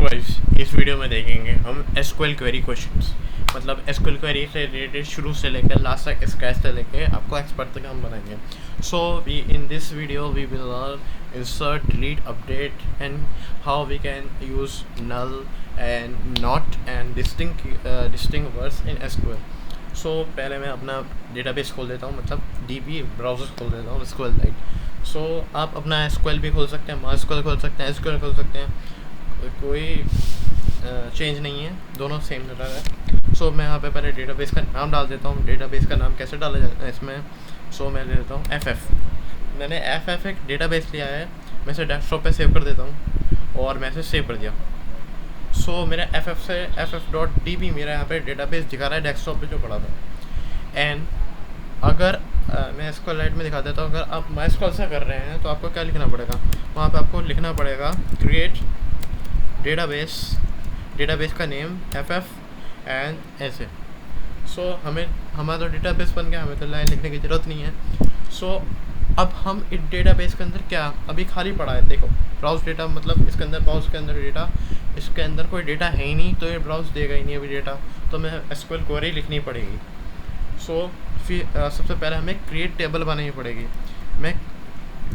Guys, इस video में देखेंगे हम एसक्यूएल क्वेरी क्वेश्चंस। मतलब एसक्यूएल क्वेरी से रिलेटेड शुरू से लेकर लास्ट तक स्क्रैच से लेकर आपको एक्सपर्ट तक हम बनाएंगे। So we in this video we will learn insert, delete, update and how we can use null and not and distinct words in SQL. So पहले मैं अपना डेटाबेस खोल देता हूँ, मतलब डीबी ब्राउज़र खोल देता हूँ, एसक्यूएल। सो आप अपना एसक्यूएल भी खोल सकते हैं, माइस्क्यूएल खोल सकते हैं, एसक्यूएल खोल सकते हैं, कोई चेंज नहीं है, दोनों सेम तरह है। सो मैं यहाँ पे पहले डेटाबेस का नाम डाल देता हूँ। डेटाबेस का नाम कैसे डाला जाता है इसमें? सो मैं ले लेता हूँ एफ। मैंने एफ एक डेटाबेस लिया है, मैं इसे डेस्कटॉप पे सेव कर देता हूँ और मैं इसे सेव कर दिया। सो मेरा एफ से ff.db मेरा यहाँ पे डेटाबेस दिखा रहा है डेस्कटॉप पे जो पड़ा था। एंड अगर मैं इसको लाइट में दिखा देता हूँ, अगर आप माइस्क्यूएल से कर रहे हैं तो आपको क्या लिखना पड़ेगा? वहाँ पे आपको लिखना पड़ेगा क्रिएट डेटाबेस का नेम एफ एंड ऐसे। सो हमारा तो डेटाबेस बन गया, हमें तो लाइन लिखने की ज़रूरत नहीं है। सो अब हम इस डेटाबेस के अंदर क्या अभी खाली पड़ा है, देखो ब्राउज डेटा, मतलब इसके अंदर ब्राउज के अंदर डेटा, इसके अंदर कोई डेटा है ही नहीं, तो ये ब्राउज देगा ही नहीं अभी डेटा, तो मैं एसक्यूएल क्वेरी लिखनी पड़ेगी। सो फिर सबसे पहले हमें क्रिएट टेबल बनानी पड़ेगी। मैं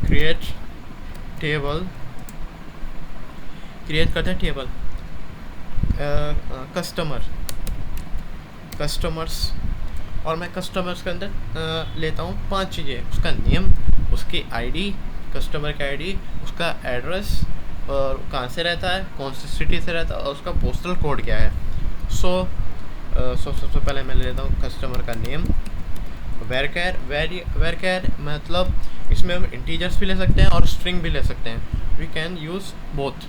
क्रिएट करते हैं टेबल कस्टमर्स, और मैं कस्टमर्स के अंदर लेता हूँ 5 चीज़ें: उसका नेम, उसकी आईडी, कस्टमर की आईडी, उसका एड्रेस और कहाँ से रहता है, कौन सी सिटी से रहता है, और उसका पोस्टल कोड क्या है। सो सबसे पहले मैं ले लेता हूँ कस्टमर का नेम। वेरकेर मतलब इसमें हम इंटीजर्स भी ले सकते हैं और स्ट्रिंग भी ले सकते हैं, वी कैन यूज़ बोथ।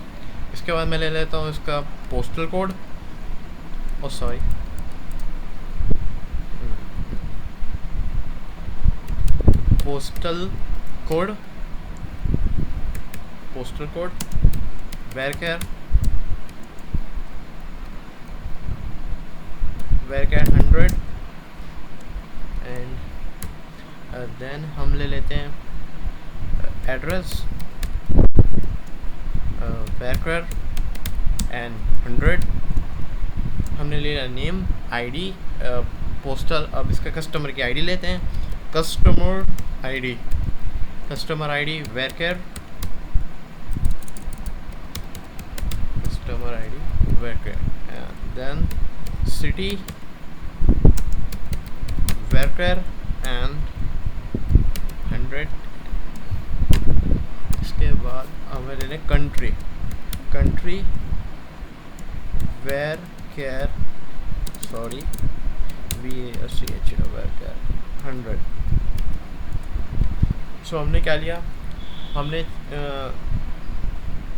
इसके बाद मैं ले लेता हूँ इसका postal code, postal code varchar 100 and then हम ले लेते हैं एड्रेस वेरकेर एंड 100। हमने लिया नेम, आईडी, पोस्टल। अब इसका कस्टमर की आईडी लेते हैं, customer ID varchar, then city varchar and 100। इसके बाद हमें ले लें कंट्री वेरकेर, वेरकेर 100। सो हमने क्या लिया? हमने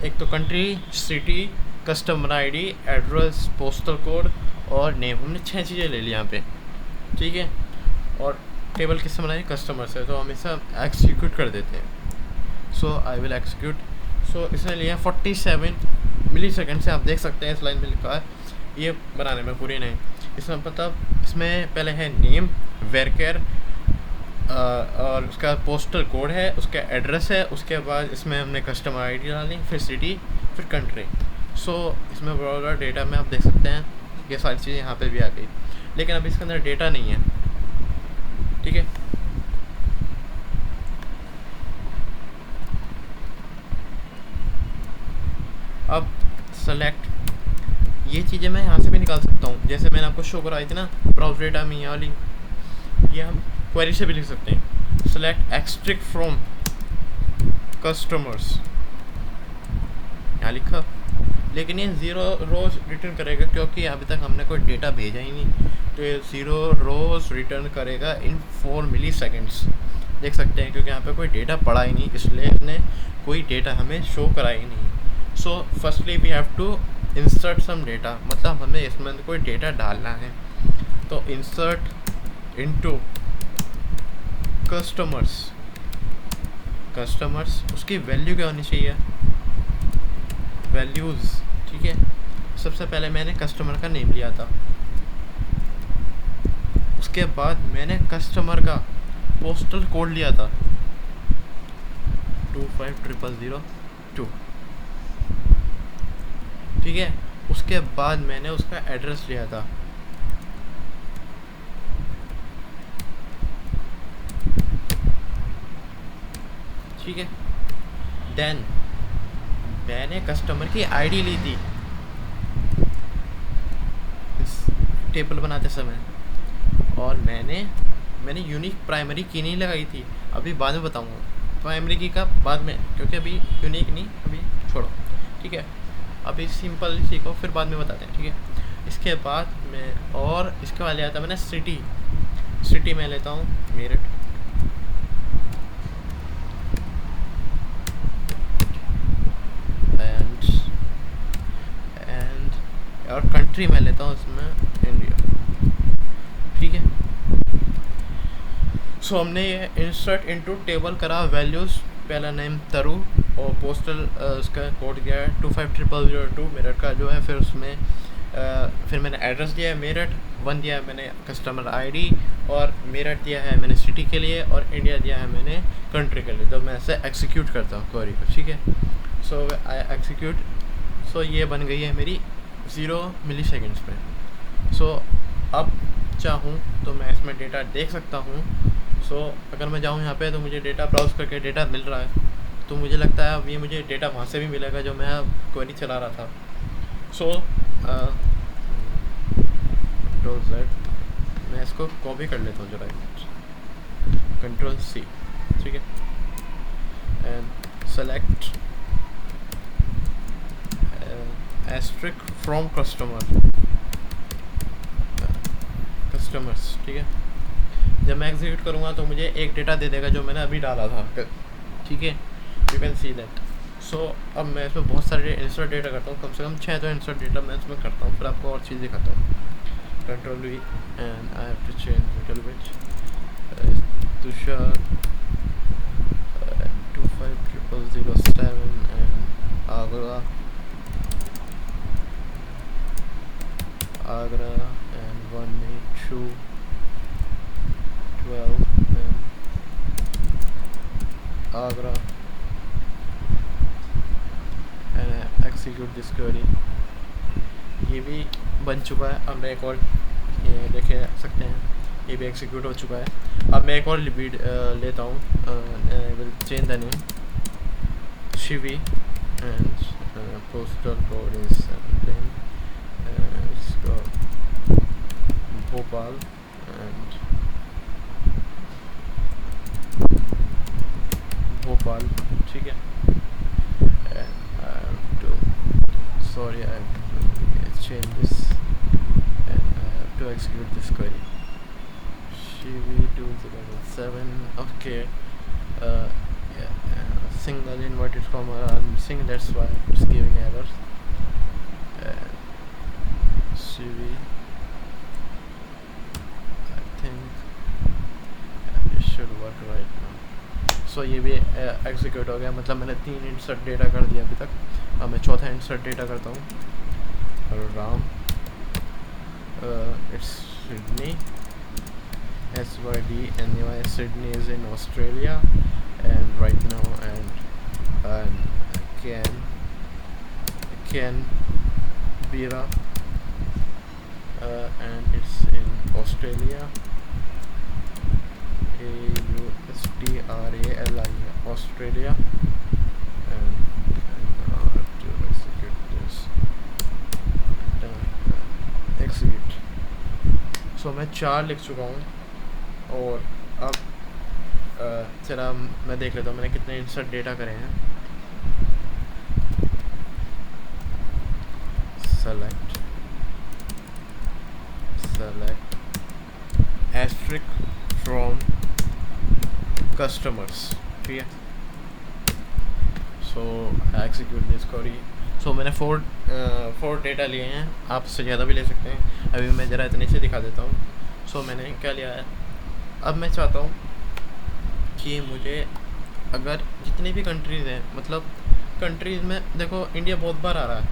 एक तो country, city, customer ID, address, postal code और नेम, हमने 6 चीज़ें ले ली यहाँ पे, ठीक है। और टेबल किससे बनाई? कस्टमर से। तो हम इसे एक्सिक्यूट कर देते हैं। सो आई विल एक्सिक्यूट। सो इसने लिया 47 मिलीसेकंड से, आप देख सकते हैं इस लाइन में लिखा है, ये बनाने में पूरी नहीं। इसमें मतलब इसमें पहले है नेम वेरकेर और उसका पोस्टल कोड है, उसका एड्रेस है, उसके बाद इसमें हमने कस्टमर आईडी डाली, फिर सिटी, फिर कंट्री। सो इसमें बड़ा डेटा में आप देख सकते हैं ये सारी चीज़ें यहाँ पे भी आ गई, लेकिन अभी इसके अंदर डेटा नहीं है, ठीक है। अब सेलेक्ट, ये चीज़ें मैं यहाँ से भी निकाल सकता हूँ, जैसे मैंने आपको शो कराई थी ना ब्राउज डेटा में, ये वाली, ये हम क्वेरी से भी लिख सकते हैं। सेलेक्ट एक्सट्रैक्ट फ्रॉम कस्टमर्स, यहाँ लिखा, लेकिन ये 0 रोज रिटर्न करेगा क्योंकि अभी तक हमने कोई डेटा भेजा ही नहीं, तो ये 0 रोज रिटर्न करेगा इन 4 मिलीसेकंड्स। देख सकते हैं क्योंकि यहाँ पे कोई डेटा पड़ा ही नहीं, इसलिए इसने कोई डेटा हमें शो करा ही नहीं। So firstly we have to insert some data, मतलब हमें इसमें कोई डेटा डालना है। तो इंसर्ट इनटू कस्टमर्स, उसकी वैल्यू क्या होनी चाहिए? वैल्यूज़, ठीक है। सबसे पहले मैंने कस्टमर का नेम लिया था, उसके बाद मैंने कस्टमर का पोस्टल कोड लिया था 25002, ठीक ठीक है। उसके बाद मैंने उसका एड्रेस लिया था, ठीक है। देन मैंने कस्टमर की आईडी ली थी इस टेबल बनाते समय, और मैंने यूनिक प्राइमरी की नहीं लगाई थी। अभी बाद में बताऊंगा प्राइमरी की का बाद में, क्योंकि अभी यूनिक नहीं, अभी छोड़ो, ठीक है। अभी सिंपल सीखो, फिर बाद में बताते हैं, ठीक है। इसके बाद मैं, और इसके बाद लिया था मैंने सिटी में लेता हूँ मेरठ, एंड और कंट्री में लेता हूँ इसमें इंडिया, ठीक है। सो हमने ये इंसर्ट इनटू टेबल करा वैल्यूज़, पहला नेम तरु और पोस्टल उसका कोड गया है 250002 मेरठ का जो है। फिर उसमें फिर मैंने एड्रेस दिया है मेरठ, 1 दिया है मैंने कस्टमर आईडी, और मेरठ दिया है मैंने सिटी के लिए, और इंडिया दिया है मैंने कंट्री के लिए। तो मैं ऐसे एक्सिक्यूट करता हूँ क्वेरी को, ठीक है। सो आई एक्सिक्यूट, सो ये बन गई है मेरी 0 मिलीसेकंड्स में। सो अब चाहूँ तो मैं इसमें डेटा देख सकता हूँ। सो अगर मैं जाऊँ यहाँ पे तो मुझे डेटा ब्राउज करके डेटा मिल रहा है, तो मुझे लगता है अब ये मुझे डेटा वहाँ से भी मिलेगा जो मैं क्वेरी चला रहा था। सो कंट्रोल Z, मैं इसको कॉपी कर लेता हूँ जरा, कंट्रोल C, ठीक है, and select asterisk from customers, ठीक है। जब मैं एग्जीक्यूट करूँगा तो मुझे एक डेटा दे देगा जो मैंने अभी डाला था, ठीक है, यू कैन सी दैट। सो अब मैं इसमें बहुत सारे इंसर्ट डेटा करता हूँ, कम से कम 6 तो इंसर्ट डेटा मैं इसमें करता हूँ, फिर आपको और चीज़ दिखाता हूँ। Control V and I have to change little bit, Tushar 250007 and Agra and 18212 and Agra, and execute this query। ये भी बन चुका है। अब मैं एक और ये देख सकते हैं, ये भी एग्जीक्यूट हो चुका है। अब मैं एक और लेता हूँ, will change the name Shivi and postal code is Bhopal and Bhopal, ठीक है। Sorry, I have to change this and I have to execute this query. CV2007, okay. Single inverted comma I'm missing, that's why it's giving errors. CV, I think it should work right now. So ये भी execute हो गया, मतलब मैंने 3 insert data कर दिया अभी तक। अब मैं चौथा इंसर्ट डेटा करता हूँ, Ram, it's Sydney, SYDNY, Sydney is in Australia and right now, and Canberra, and it's in Australia, AUSTRALI, Australia, and to execute this, execute। सो मैं 4 लिख चुका हूँ, और अब चला मैं देख लेता हूँ मैंने कितने इंसर्ट डेटा करे हैं। सेलेक्ट एस्ट्रिक फ्रॉम कस्टमर्स, ठीक है। सो एक्सिक्यूट दिस क्वेरी। सो मैंने 4 डेटा लिए हैं, आप उससे ज़्यादा भी ले सकते हैं। अभी मैं ज़रा इतने से दिखा देता हूँ। सो मैंने क्या लिया है, अब मैं चाहता हूँ कि मुझे अगर जितनी भी कंट्रीज़ हैं, मतलब कंट्रीज़ में देखो इंडिया बहुत बार आ रहा है,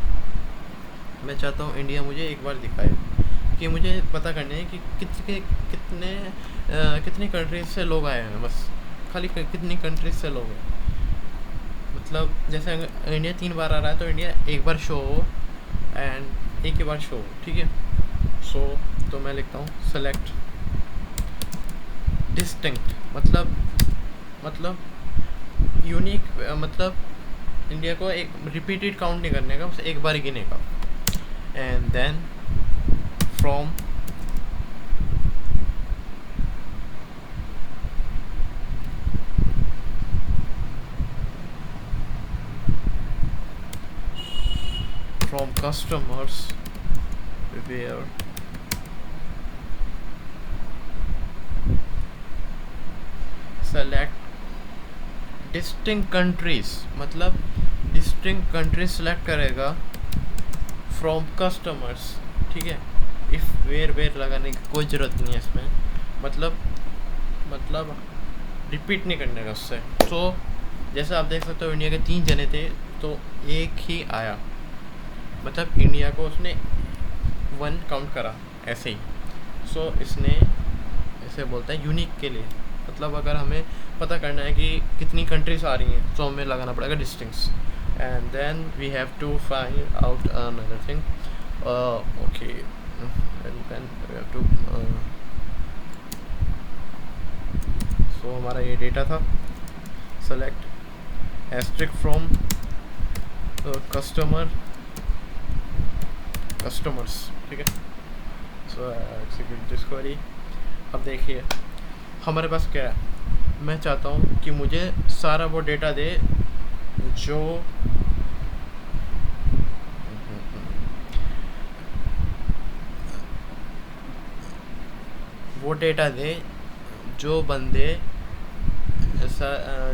मैं चाहता हूँ इंडिया मुझे एक बार दिखाए, कि मुझे पता करने है कि कितनी कंट्रीज से लोग आए हैं, बस खाली कितनी कंट्रीज से लोग हैं। मतलब जैसे इंडिया 3 बार आ रहा है तो इंडिया एक बार शो हो एंड एक ही बार शो, ठीक है। सो तो मैं लिखता हूँ सेलेक्ट डिस्टिंक्ट, मतलब यूनिक, मतलब इंडिया को एक रिपीटेड काउंट नहीं करने का, बस एक बार गिने का। And then from customers where select distinct countries, मतलब distinct countries सेलेक्ट करेगा फ्रॉम कस्टमर्स, ठीक है। इफ़ वेयर लगाने की कोई ज़रूरत नहीं है इसमें, मतलब रिपीट नहीं करने का उससे। तो जैसे आप देख सकते हो इंडिया के 3 जने थे तो एक ही आया, मतलब इंडिया को उसने 1 काउंट करा ऐसे ही। सो इसने ऐसे बोलता है यूनिक के लिए, मतलब अगर हमें पता करना है कि कितनी कंट्रीज आ रही हैं तो हमें लगाना पड़ेगा distincts. And then we have to find out another thing, okay, and then we have to, so हमारा ये डेटा था, सेलेक्ट एस्ट्रिक फ्रॉम कस्टमर्स, ठीक है। सो एक्सिक्यूट दिस क्वेरी। अब देखिए हमारे पास क्या है, मैं चाहता हूँ कि मुझे सारा वो डेटा दे जो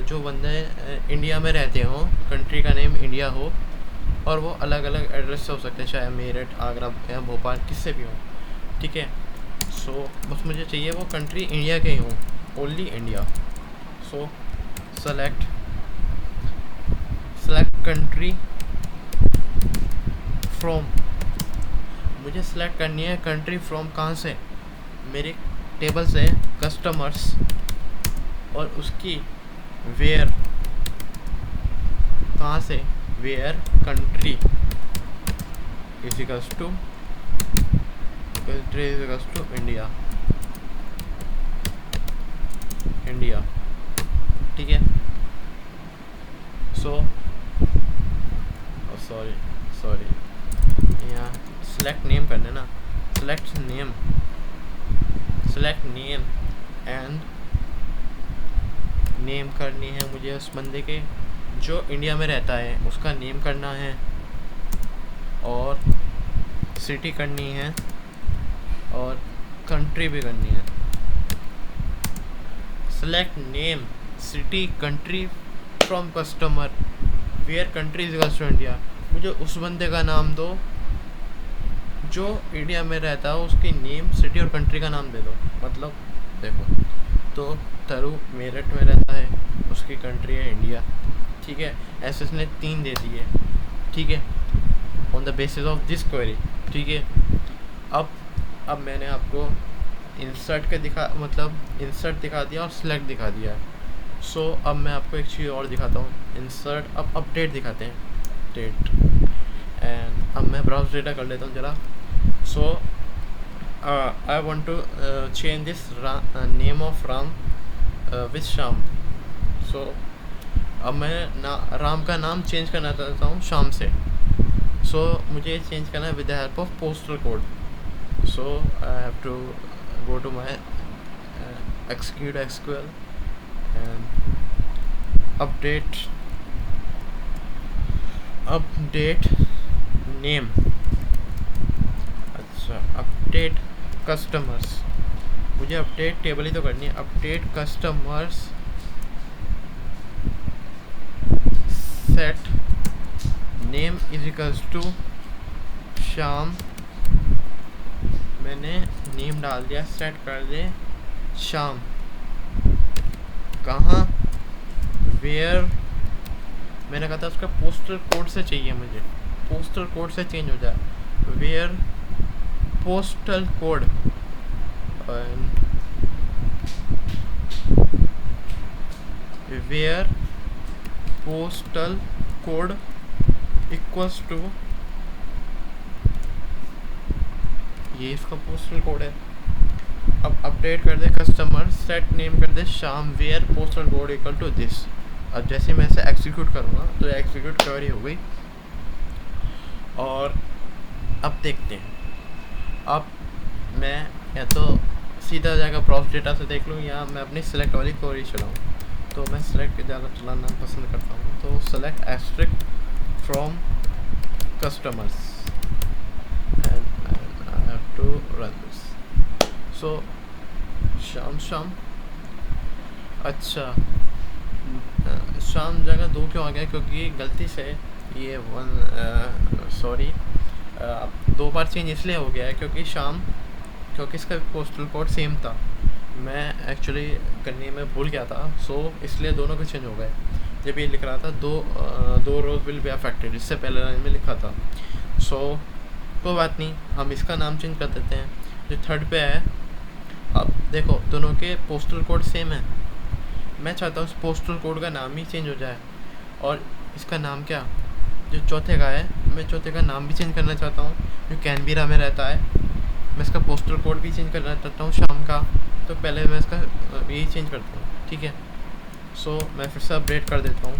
जो बंदे इंडिया में रहते हों, कंट्री का नेम इंडिया हो, और वो अलग अलग एड्रेस से हो सकते हैं, चाहे मेरठ, आगरा या भोपाल, किससे भी हो, ठीक है। सो बस मुझे चाहिए वो कंट्री इंडिया के ही हों, only India. So select country from, मुझे सेलेक्ट करनी है कंट्री फ्रॉम कहाँ से, मेरे टेबल से कस्टमर्स, और उसकी वेयर कहाँ से, where country is equals to India, ठीक है। सो सॉरी यहाँ सेलेक्ट नेम करना ना, सेलेक्ट नेम एंड नेम करनी है मुझे उस बंदे के जो इंडिया में रहता है, उसका नेम करना है, और सिटी करनी है, और कंट्री भी करनी है। Select name, city, country from customer, where country is equals to India. मुझे उस बंदे का नाम दो जो इंडिया में रहता है, उसकी नेम, सिटी और कंट्री का नाम दे दो। मतलब देखो, तो तरु मेरठ में रहता है, उसकी कंट्री है इंडिया, ठीक है। ऐसे इसने 3 दे दिए, ठीक है, on the basis of this query, ठीक है। अब मैंने आपको इंसर्ट दिखा दिया और सिलेक्ट दिखा दिया है। सो अब मैं आपको एक चीज़ और दिखाता हूँ, इंसर्ट, अब अपडेट दिखाते हैं, अपडेट। एंड अब मैं ब्राउज डेटा कर लेता हूँ ज़रा। So I want to change this name of Ram with Shyam. So अब मैं राम का नाम चेंज करना चाहता हूँ श्याम से। सो मुझे चेंज करना है with the help of postal code. So I have to go to my execute SQL and update name, अच्छा, अपडेट कस्टमर्स, मुझे अपडेट टेबल ही तो करनी है, update customers set name is equals to Shyam, मैंने नेम डाल दिया, सेट कर दे श्याम, कहाँ, वेयर, मैंने कहा था उसका पोस्टल कोड से चाहिए मुझे, पोस्टल कोड से चेंज हो जाए, where postal code, where postal code equals to ये इसका पोस्टल कोड है। अब अपडेट कर दे कस्टमर, सेट नेम कर दे Sham, where postal code equal to this. अब जैसे मैं इसे एग्जीक्यूट करूँगा तो एग्जीक्यूट क्वेरी हो गई। और अब देखते हैं, अब मैं या तो सीधा जाकर ब्राउज़ डेटा से देख लूँ या मैं अपनी सेलेक्ट वाली क्वेरी चलाऊँ। तो मैं सेलेक्ट ज़्यादा चलाना पसंद करता हूँ, तो select asterisk from customers and I have to run this. So शाम अच्छा शाम जगह 2 क्यों आ गया, क्योंकि गलती से ये सॉरी 2 बार चेंज इसलिए हो गया है क्योंकि क्योंकि इसका पोस्टल कोड सेम था, मैं एक्चुअली करने में भूल गया था, सो इसलिए दोनों के चेंज हो गए। जब ये लिख रहा था दो रोज विल बी अफेक्टेड, इससे पहले लाइन में लिखा था। सो कोई बात नहीं, हम इसका नाम चेंज कर देते हैं। जो थर्ड पे है, अब देखो दोनों के पोस्टल कोड सेम है, मैं चाहता हूँ उस पोस्टल कोड का नाम ही चेंज हो जाए। और इसका नाम क्या, जो चौथे का है, मैं चौथे का नाम भी चेंज करना चाहता हूँ। जो कैनबेरा में रहता है, मैं इसका पोस्टल कोड भी चेंज करना चाहता हूँ शाम का। तो पहले मैं इसका यही चेंज करता हूँ, ठीक है। सो मैं फिर से अपडेट कर देता हूँ,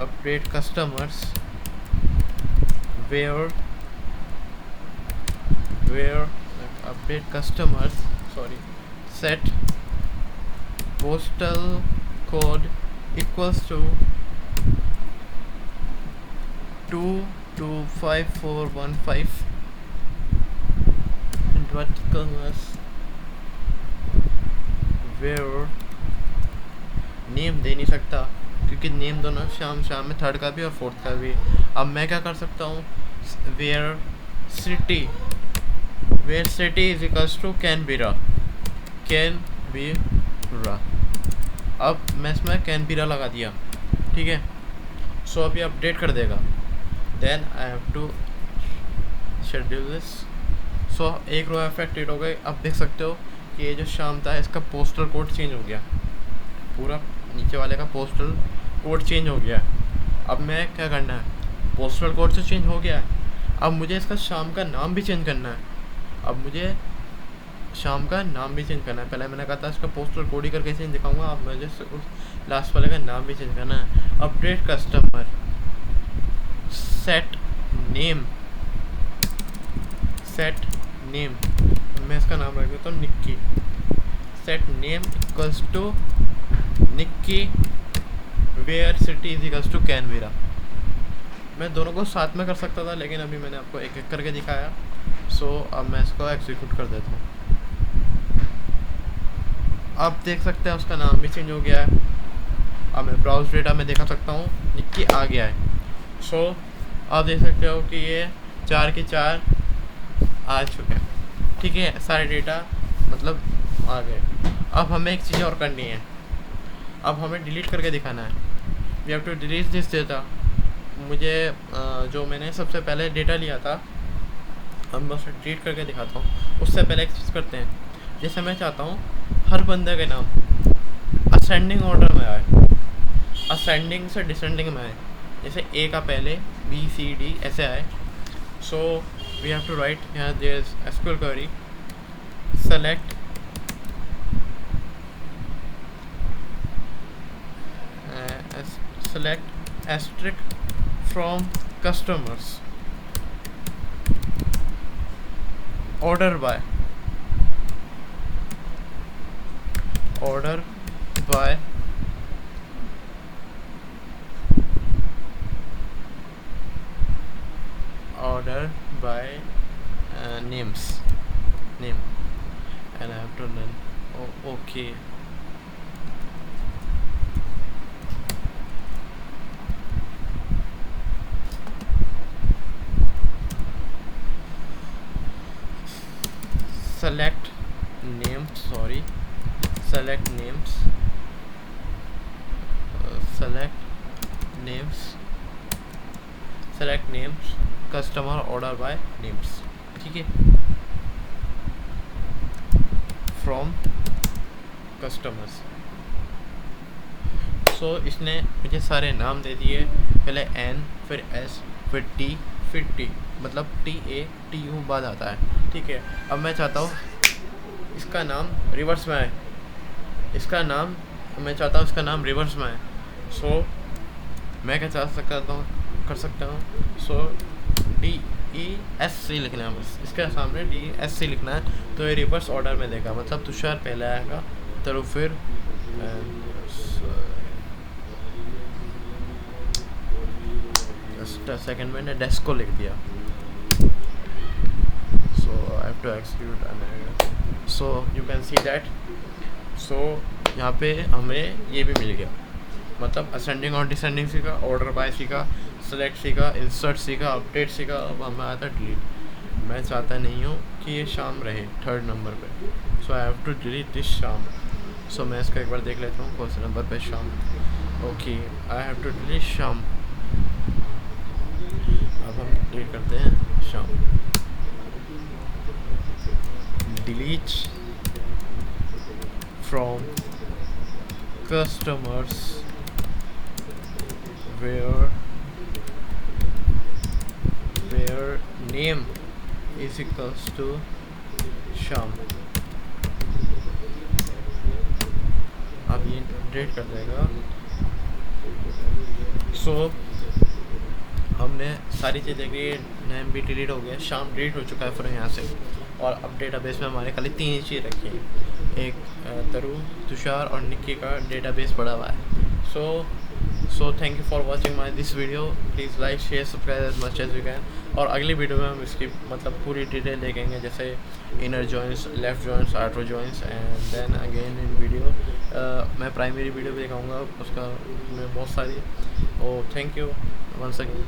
update customers where update customers set postal code equals to 22415 and verticals where name दे नहीं सकता क्योंकि नेम दोनों शाम में थर्ड का भी और फोर्थ का भी। अब मैं क्या कर सकता हूँ, where city is equals to Canberra. अब मैं इसमें कैनबेरा लगा दिया, ठीक है। सो अब ये अपडेट कर देगा। Then I have to schedule this. So एक रो अफेक्टेड हो गई। अब देख सकते हो कि ये जो शाम था इसका पोस्टल कोड चेंज हो गया, पूरा नीचे वाले का पोस्टल कोड चेंज हो गया। अब मैं क्या करना है, पोस्टल कोड से चेंज हो गया है, अब मुझे इसका शाम का नाम भी चेंज करना है। अब मुझे शाम का नाम भी चेंज करना है। पहले मैंने कहा था इसका पोस्टल कोड ही करके चेंज दिखाऊंगा, अब मुझे उस लास्ट वाले का नाम भी चेंज करना है। अपडेट कस्टमर सेट नेम, मैं इसका नाम रख देता हूँ Nikki. Set name equals to Nikki, where city is equals to Canberra. मैं दोनों को साथ में कर सकता था, लेकिन अभी मैंने आपको एक एक करके दिखाया। सो अब मैं इसको एग्जीक्यूट कर देता हूँ। आप देख सकते हैं उसका नाम भी चेंज हो गया है। अब मैं ब्राउज़ डेटा में देखा सकता हूँ निक्की आ गया है। सो आप देख सकते हो कि ये 4 के 4 आ चुके हैं, ठीक है। सारे डेटा मतलब आ गए। अब हमें एक चीज़ और करनी है, अब हमें डिलीट करके दिखाना है। We have to delete this data. मुझे जो मैंने सबसे पहले डेटा लिया था, हम बस डिलीट करके दिखाता हूँ। उससे पहले एक चीज़ करते हैं, जैसे मैं चाहता हूँ हर बंदे के नाम असेंडिंग ऑर्डर में आए, असेंडिंग से डिसेंडिंग में आए। जैसे ए का पहले, बी सी डी ऐसे आए। So we have to write यहाँ there is SQL query select asterisk from customers order by name, and I have to run. Oh, okay. Select names, customer order by names, ठीक है। from customers। सो इसने मुझे सारे नाम दे दिए, पहले N, फिर S, फिर टी, फिर टी, मतलब TATU बाद आता है, ठीक है। अब मैं चाहता हूँ इसका नाम रिवर्स में आए, इसका नाम मैं चाहता हूँ इसका नाम रिवर्स में आए। सो मैं क्या कर सकता हूँ, सो DESC लिखना है, बस इसके सामने DESC लिखना है, तो ये रिवर्स ऑर्डर में देगा, मतलब तुषार पहले आएगा, तो फिर सेकंड मैंने डेस्क को लिख दिया, so I have to execute, so you can see that. So यहाँ पे हमें ये भी मिल गया, मतलब असेंडिंग और डिसेंडिंग सीखा, ऑर्डर बाय सीखा, सेलेक्ट सीखा, इंसर्ट सीखा, अपडेट सीखा, अब हमें आता डिलीट। मैं चाहता नहीं हूँ कि ये शाम रहे थर्ड नंबर पे, so I have to delete this Shyam. So मैं इसका एक बार देख लेता हूँ कौन से नंबर पे Sham. Okay, I have to delete Sham. अब हम डिलीट करते हैं Sham, delete from customers where name is equals to Sham। अब ये डिलीट कर देगा। सो हमने सारी चीज़ देख ली, नेम भी डिलीट हो गया, शाम डिलीट हो चुका है फिर यहाँ से, और अब डेटाबेस में हमारे खाली 3 ही चीज़ रखी हैं, एक तरु, तुषार और निक्की का डेटाबेस पड़ा हुआ है। So thank you for watching my this video, please like share subscribe as much as you can. और अगली वीडियो में हम इसकी मतलब पूरी डिटेल देखेंगे, जैसे inner joints, left joints, outer joints, and then again in video मैं प्राइमरी वीडियो भी दिखाऊँगा उसका, मैं बहुत सारी। Oh thank you once again.